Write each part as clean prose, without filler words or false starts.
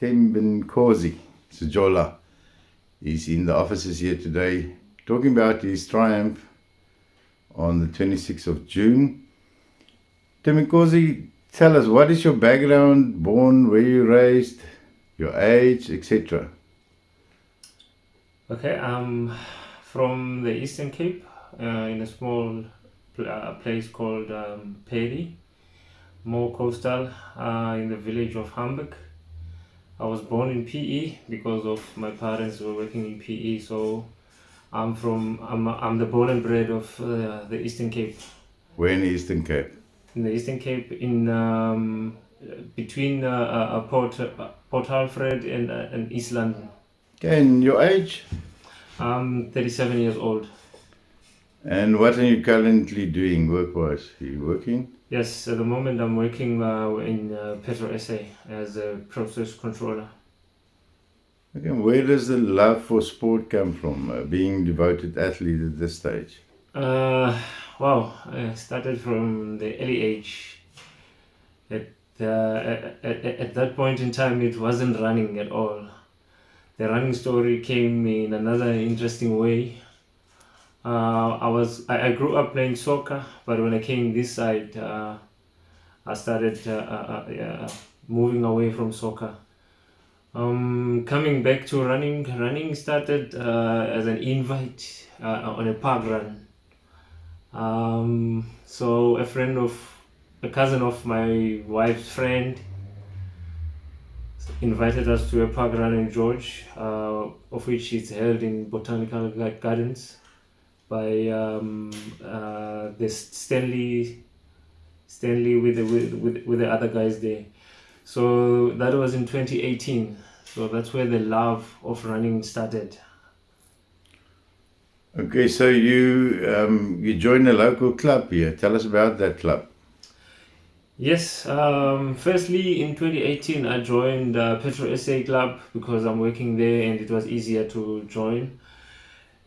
Thembinkosi Sojola is in the offices here today talking about his triumph on the 26th of June. Thembinkosi, tell us, what is your background, born, where you raised, your age, etc.? Okay, I'm from the Eastern Cape, in a small place called Plessis, more coastal, in the village of Hamburg. I was born in PE because of my parents were working in PE, so I'm the born and bred of the Eastern Cape. Where in the Eastern Cape? In the Eastern Cape, in between Port Alfred and East London. Okay, and your age? I'm 37 years old. And what are you currently doing work-wise? Are you working? Yes, at the moment I'm working in PetroSA as a process controller. Okay, where does the love for sport come from, being devoted athlete at this stage? Uh, wow, I started from the early age. At, at that point in time, it wasn't running at all. The running story came in another interesting way. I grew up playing soccer, but when I came this side, I started moving away from soccer. Coming back to running, running started as an invite on a park run. So a cousin of my wife's friend invited us to a park run in George, of which it's held in Botanical Gardens by the Stanley with the other guys there. So that was in 2018. So that's where the love of running started. Okay, so you joined a local club here. Tell us about that club. Yes, firstly in 2018 I joined PetroSA club because I'm working there and it was easier to join.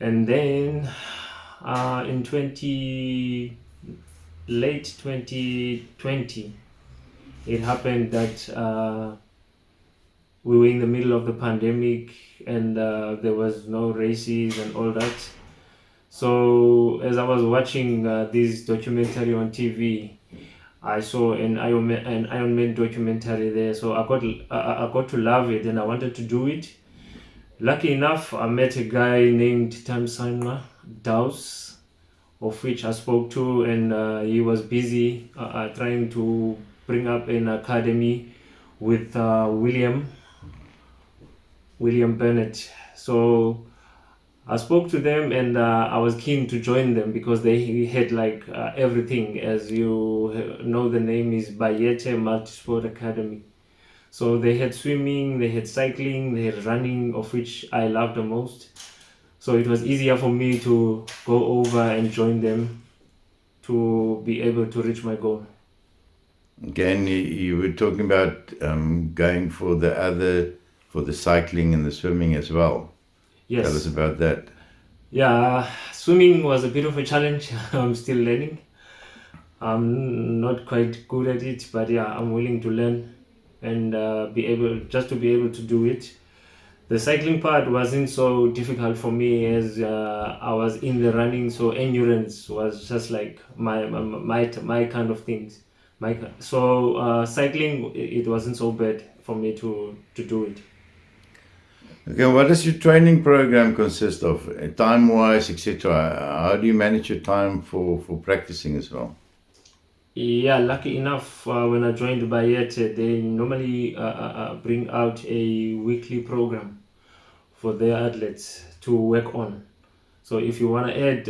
And then in late 2020, it happened that we were in the middle of the pandemic and there was no races and all that. So as I was watching this documentary on TV, I saw an Iron Man documentary there. So I got to love it and I wanted to do it. Lucky enough, I met a guy named knysna-plett, of which I spoke to, and he was busy trying to bring up an academy with William Bennett. So I spoke to them and I was keen to join them because they had like everything. As you know, the name is Blythedale Multisport Academy. So they had swimming, they had cycling, they had running, of which I loved the most. So it was easier for me to go over and join them to be able to reach my goal. Again, you were talking about going for the cycling and the swimming as well. Yes. Tell us about that. Yeah, swimming was a bit of a challenge. I'm still learning. I'm not quite good at it, but yeah, I'm willing to learn and be able to do it. The cycling part wasn't so difficult for me as I was in the running, so endurance was just like my kind of things. So cycling, it wasn't so bad for me to do it. Okay, what does your training program consist of, time-wise, etc.? How do you manage your time for practicing as well? Yeah, lucky enough, when I joined Bayet, they normally bring out a weekly program for their athletes to work on. So if you want to add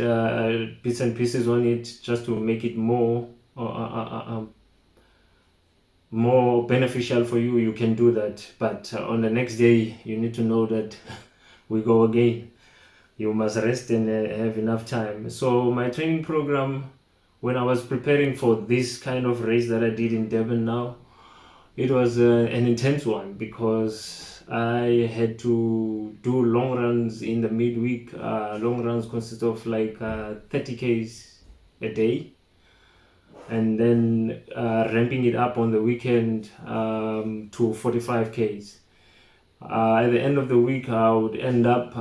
bits and pieces on it just to make it more beneficial for you, you can do that. But on the next day, you need to know that we go again. You must rest and have enough time. So my training program, when I was preparing for this kind of race that I did in Durban now, it was an intense one because I had to do long runs in the midweek. Long runs consist of like 30 Ks a day. and then ramping it up on the weekend to 45 Ks. At the end of the week, I would end up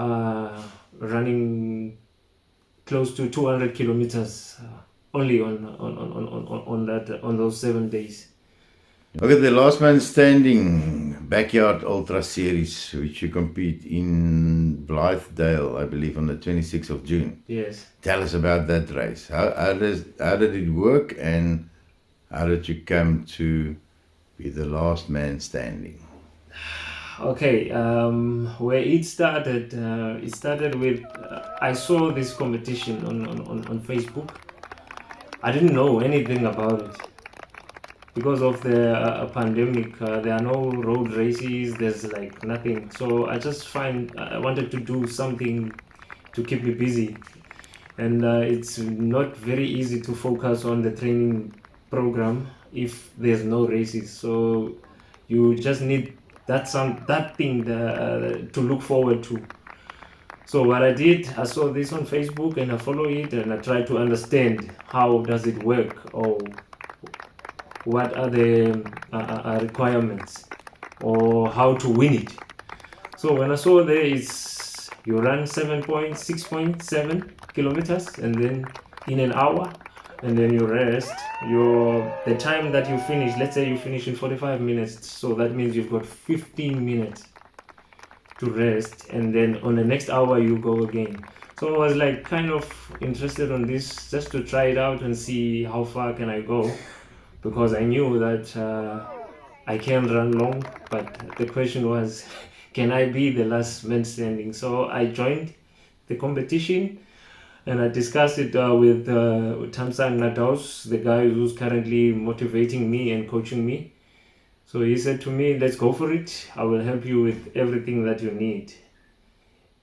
running close to 200 kilometers only on those 7 days. Okay, the Last Man Standing Backyard Ultra Series, which you compete in Blythedale, I believe, on the 26th of June. Yes. Tell us about that race. How did it work, and how did you come to be the last man standing? Okay, where it started with I saw this competition on Facebook. I didn't know anything about it because of the pandemic. There are no road races. There's like nothing. So I wanted to do something to keep me busy, and it's not very easy to focus on the training program if there's no races. So you just need that thing to look forward to. So what I did, I saw this on Facebook and I follow it and I try to understand how does it work, or what are the requirements, or how to win it. So when I saw there, it's you run 6.7 kilometers and then in an hour, and then you rest. The time that you finish, let's say you finish in 45 minutes, so that means you've got 15 minutes to rest, and then on the next hour you go again. So I was like kind of interested on this just to try it out and see how far can I go, because I knew that I can run long, but the question was, can I be the last man standing? So I joined the competition and I discussed it with Tamsang Nadaus, the guy who's currently motivating me and coaching me. So he said to me, let's go for it. I will help you with everything that you need.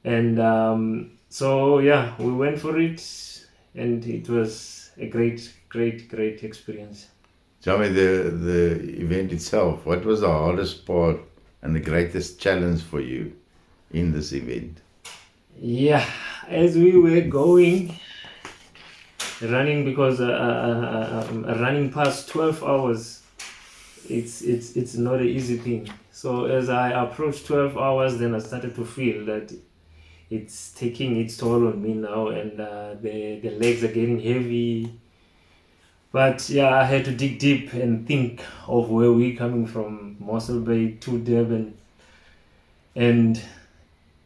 And so yeah, we went for it, and it was a great experience. Tell me the event itself. What was the hardest part and the greatest challenge for you in this event? Yeah, as we were going, running, because running past 12 hours, it's not an easy thing. So as I approached 12 hours, then I started to feel that it's taking its toll on me now, and the legs are getting heavy. But yeah, I had to dig deep and think of where we're coming from, Mossel Bay to Durban. And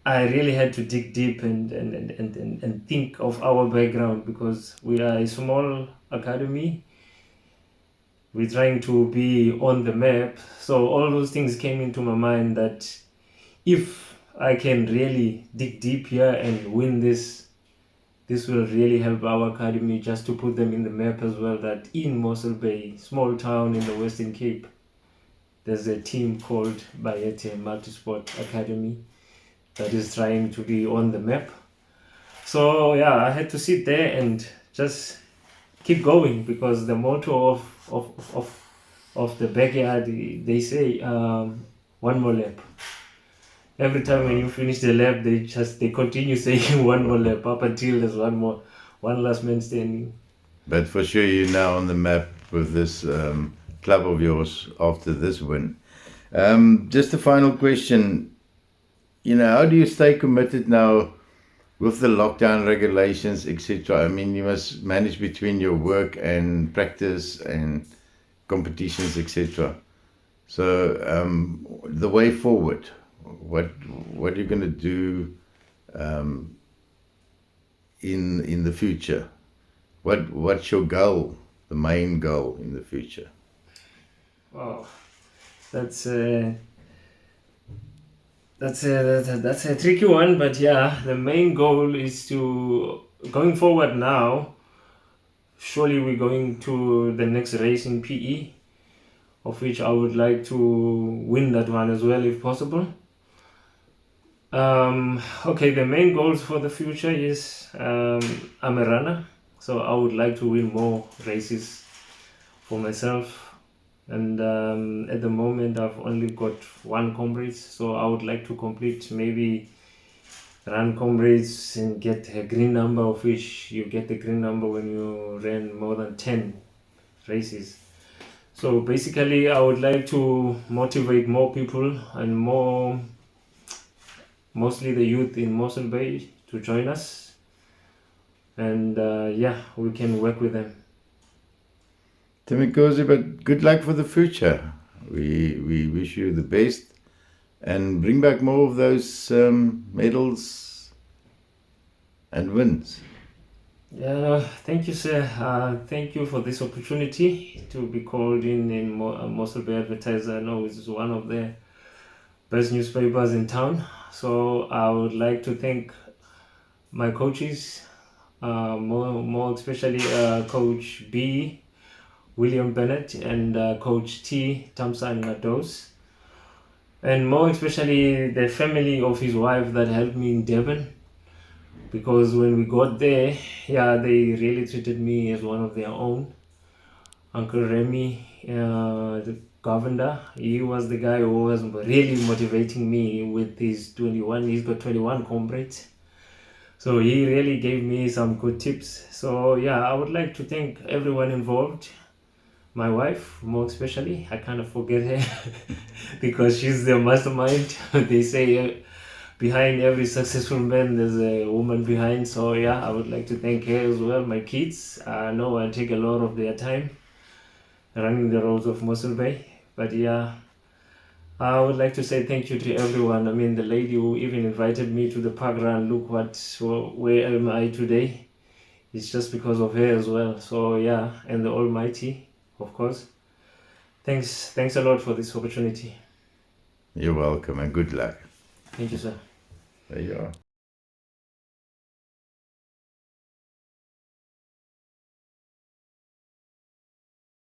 I really had to dig deep and think of our background, because we are a small academy. We're trying to be on the map. So all those things came into my mind, that if I can really dig deep here and win this will really help our academy, just to put them in the map as well, that in Mossel Bay, small town in the Western Cape, there's a team called Bayete Multisport Academy that is trying to be on the map. So yeah, I had to sit there and just keep going, because the motto of the backyard, they say one more lap. Every time when you finish the lap, they continue saying one more lap up until there's one last man standing. But for sure, you're now on the map with this club of yours after this win. Just a final question. How do you stay committed now with the lockdown regulations, etc.? I mean, you must manage between your work and practice and competitions, etc. So the way forward, what are you going to do in the future? What's your goal, the main goal in the future? Wow, that's a tricky one, but yeah, the main goal is to, going forward now, surely we're going to the next race in PE, of which I would like to win that one as well if possible. Okay, the main goals for the future is I'm a runner, so I would like to win more races for myself. And at the moment I've only got one comrades, so I would like to complete, maybe run comrades and get a green number, of which you get the green number when you ran more than 10 races. So basically, I would like to motivate more people and mostly the youth in Mossel Bay to join us, and we can work with them. Thembinkosi, but good luck for the future. We wish you the best and bring back more of those medals and wins. Yeah, thank you, sir. Thank you for this opportunity to be called in Mossel Bay Advertiser. I know it's one of the best newspapers in town. So I would like to thank my coaches, more especially Coach B, William Bennett, and Coach T, Tamsan Nados, and more especially the family of his wife that helped me in Durban. Because when we got there, they really treated me as one of their own. Uncle Remy, the governor, he was the guy who was really motivating me with his 21. He's got 21 comrades. So he really gave me some good tips. So I would like to thank everyone involved. My wife, more especially, I kind of forget her because she's the mastermind. They say behind every successful man, there's a woman behind. So I would like to thank her as well. My kids, I know I take a lot of their time running the roads of Mossel Bay, but I would like to say thank you to everyone. I mean, the lady who even invited me to the park run, look where am I today? It's just because of her as well. So and the Almighty, of course. Thanks a lot for this opportunity. You're welcome and good luck. Thank you, sir. There you are.